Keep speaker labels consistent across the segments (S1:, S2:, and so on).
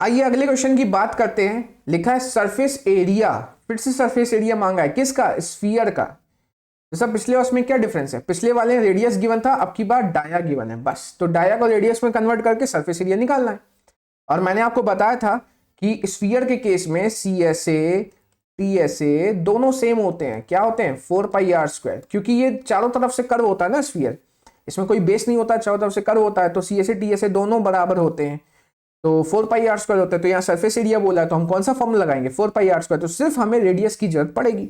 S1: आइए अगले क्वेश्चन की बात करते हैं। लिखा है सरफेस एरिया, फिर से सरफेस एरिया मांगा है, किसका? स्फीयर का। तो सब पिछले उसमें क्या डिफरेंस है? पिछले वाले रेडियस गिवन था, अब की बार डाया गिवन है। बस तो डाया को रेडियस में कन्वर्ट करके सरफेस एरिया निकालना है। और मैंने आपको बताया था कि स्फीयर के केस में C S A T S A दोनों सेम होते हैं। क्या होते हैं? 4 पाई r², क्योंकि ये चारों तरफ से कर्व होता है ना स्फीयर, इसमें कोई बेस नहीं होता, चारों तरफ से कर्व होता है। तो C S A T S A दोनों बराबर होते हैं, तो 4 पाई r² होता है। तो यहाँ सरफेस एरिया बोला है, तो हम कौन सा फॉर्मूला लगाएंगे? 4 पाई r²। तो सिर्फ हमें रेडियस की जरूरत पड़ेगी।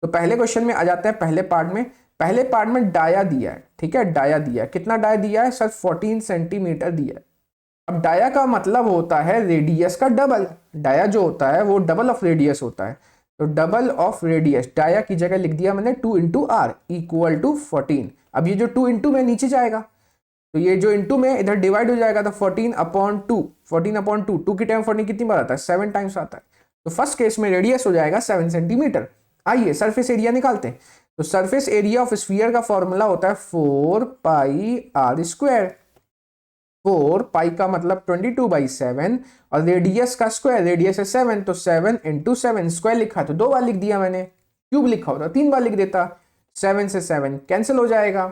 S1: तो पहले क्वेश्चन में आ जाते हैं पहले पार्ट में। पहले पार्ट में डाया दिया है, ठीक है, डाया दिया है। कितना डाया दिया है सर? 14 सेंटीमीटर दिया है। अब डाया का मतलब होता है रेडियस का डबल। डाया जो होता है वो डबल ऑफ रेडियस होता है। तो डबल ऑफ रेडियस, डाया की जगह लिख दिया मैंने 2 इंटू आर इक्वल टू 14। अब ये जो 2 इंटू में नीचे जाएगा, तो ये जो इंटू में इधर डिवाइड हो जाएगा, तो 14/2। 14/2, 2 की टाइम 14 कितनी बार आता है? 7 टाइम्स आता है। तो फर्स्ट केस में रेडियस हो जाएगा 7 सेंटीमीटर। आइए सरफेस एरिया निकालते हैं। तो सरफेस एरिया ऑफ स्फीयर का फॉर्मूला होता है 4 पाई r²। 4 पाई का मतलब 22/7, और रेडियस का स्क्वायर, रेडियस है 7, तो 7 इंटू 7। स्क्वायर लिखा तो 2 बार लिख दिया मैंने, क्यूब लिखा होता 3 बार लिख देता। 7 से 7 कैंसिल हो जाएगा,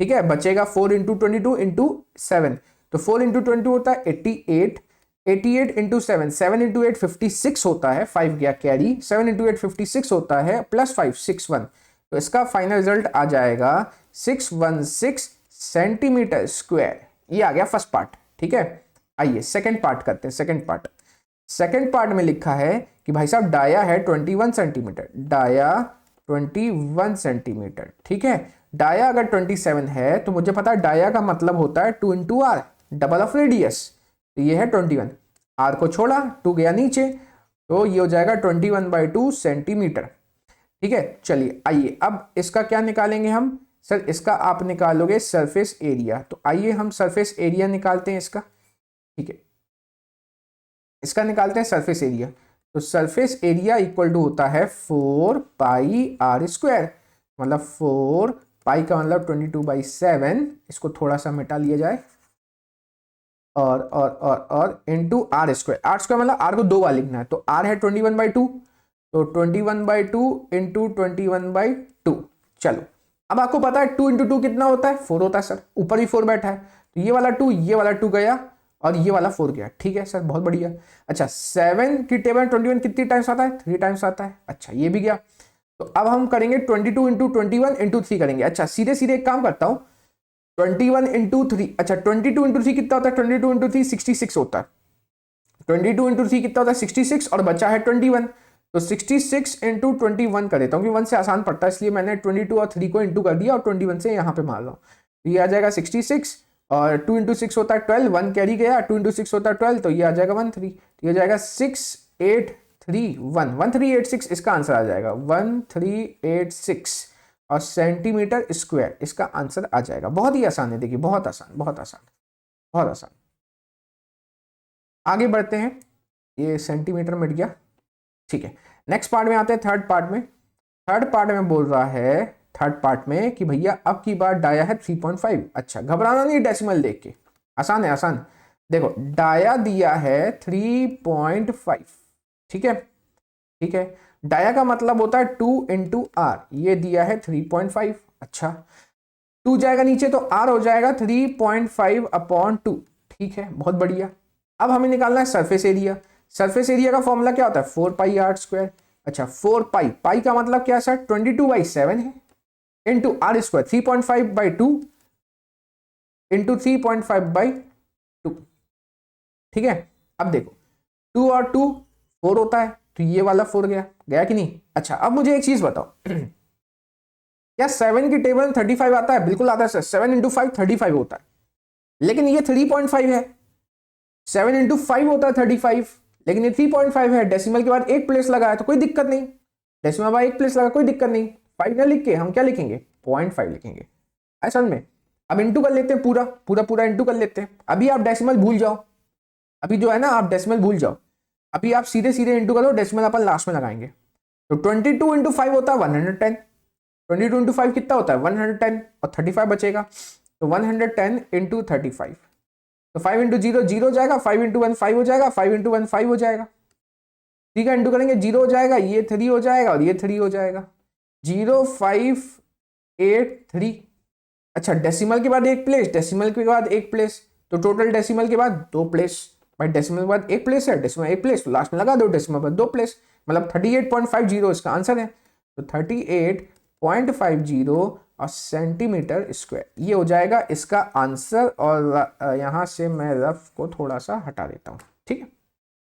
S1: ठीक है, बचेगा 4 इंटू 22 इंटू 7। तो 4 इंटू 22 होता है 88। 88 इंटू 7, 7 इंटू 8 56 होता है, 5 गया कैरी। 7 इंटू 8 56 होता है, प्लस 5 61। तो इसका फाइनल रिजल्ट आ जाएगा 616 सेंटीमीटर स्क्वायर। ये आ गया फर्स्ट पार्ट, ठीक है। आइए सेकंड पार्ट करते हैं। सेकंड पार्ट में लिखा है कि भाई साहब डाया है 21 सेंटीमीटर, डाया 21 सेंटीमीटर, ठीक है। डाया अगर 27 है तो मुझे पता है डाया का मतलब होता है 2 into r, double of radius. तो ये है 21, आर को छोड़ा, 2 गया नीचे, तो ये हो जाएगा 21/2 सेंटीमीटर, ठीक है। चलिए आइए अब इसका क्या निकालेंगे हम? सर इसका आप निकालोगे सरफेस एरिया। तो आइए हम सरफेस एरिया निकालते हैं इसका, ठीक है। इसका निकालते हैं सरफेस एरिया। तो सरफेस एरिया इक्वल टू होता है 4 पाई r², मतलब 4 पाई का मतलब 22/7, इसको थोड़ा सा मिटा लिया जाए, और इंटू r²। r² मतलब r को 2 बार लिखना है, तो r है 21/2, तो 21/2 इंटू 21/2। चलो अब आपको पता है 2 इंटू 2 कितना होता है? 4 होता है सर, ऊपर ही 4 बैठा है, तो ये वाला 2, ये वाला 2 गया, और ये वाला 4 गया, ठीक है सर, बहुत बढ़िया। अच्छा 7 की टेबल 21 कितनी टाइम्स आता है? 3 टाइम्स आता है। अच्छा ये भी गया। तो अब हम करेंगे 22 इंटू 21 इंटू 3 करेंगे। अच्छा सीधे सीधे एक काम करता हूं, 21 इंटू 3, अच्छा 22 इंटू 3 कितना होता है? 22 इंटू 3 66 होता है। 22 इंटू 3 कितना होता है? 66, और बचा है 21, तो 66 इंटू 21 कर देता हूँ, क्योंकि 1 से आसान पड़ता है, इसलिए मैंने 22 और 3 को इंटू कर दिया और 21 से यहाँ पे मार रहा हूँ। तो ये आ जाएगा 66, और 2 इंटू 6 होता है 12, 1 कैरी गया, 2 इंटू 6 होता है 12, तो ये आ जाएगा 13। तो ये आ जाएगा 6831, 1386 इसका आंसर आ जाएगा, 1386, और सेंटीमीटर स्क्वायर इसका आंसर आ जाएगा। बहुत ही आसान है, देखिए बहुत आसान, बहुत आसान, बहुत आसान। आगे बढ़ते हैं, ये सेंटीमीटर मिट गया, ठीक है। नेक्स्ट पार्ट में आते हैं, थर्ड पार्ट में। थर्ड पार्ट में बोल रहा है, थर्ड पार्ट में कि भैया अब की बार डाया है 3.5। अच्छा घबराना नहीं डेसिमल देख के, आसान है आसान। देखो डाया दिया है 3.5, ठीक है, ठीक है। डाया का मतलब होता है 2 इंटू आर, ये दिया है 3.5। अच्छा 2 जाएगा नीचे तो आर हो जाएगा 3.5/2, ठीक है, बहुत बढ़िया। अब हमें निकालना है सरफेस एरिया। सरफेस एरिया का फॉर्मूला क्या होता है? 4 पाई r²। अच्छा 4 पाई, पाई का मतलब क्या सर? 22/7 है, इंटू r², 3.5/2 इंटू 3.5/2, ठीक है। अब देखो 2 और 2 4 होता है, तो ये वाला 4 गया, गया कि नहीं? अच्छा अब मुझे एक चीज बताओ, क्या 7 की टेबल 35 आता है? बिल्कुल आता है सर, 7 इंटू 5 35 होता है, लेकिन ये 3.5 है। 7 इंटू 5 होता है 35, लेकिन ये 3.5 है। डेसिमल के बाद एक प्लेस लगा है तो कोई दिक्कत नहीं, डेसिमल बाद एक प्लेस लगा कोई दिक्कत नहीं। 5 ना लिख के हम क्या लिखेंगे? 0.5 लिखेंगे, ऐसा में। अब इंटू कर लेते हैं, पूरा पूरा पूरा इंटू कर लेते हैं। अभी आप डेसिमल भूल जाओ, अभी जो है ना आप डेसिमल भूल जाओ, अभी आप सीधे सीधे इंटू करो, डेसिमल अपन लास्ट में लगाएंगे। तो 22 इंटू 5 होता है 110, 22 इंटू 5 कितना होता है? 110, और 35 बचेगा, तो 110 इंटू 35, तो 5 इंटू जीरो जीरो हो जाएगा, 5 इंटू वन 5 हो जाएगा, 5 इंटू वन 5 हो जाएगा। ठीक है, इंटू करेंगे 0 हो जाएगा, ये 3 हो जाएगा और ये 3 हो जाएगा। 0583। अच्छा, डेसिमल के बाद एक प्लेस, डेसिमल के बाद एक प्लेस, तो टोटल डेसिमल के बाद 2 प्लेस। भाई डेसिमल के बाद एक प्लेस है, डेसिमल एक प्लेस, तो लास्ट में लगा दो डेसिमल पर 2 प्लेस, मतलब 38.50 इसका आंसर है। तो 38.50 और सेंटीमीटर स्क्वायर, ये हो जाएगा इसका आंसर। और यहां से मैं रफ को थोड़ा सा हटा देता हूं, ठीक है।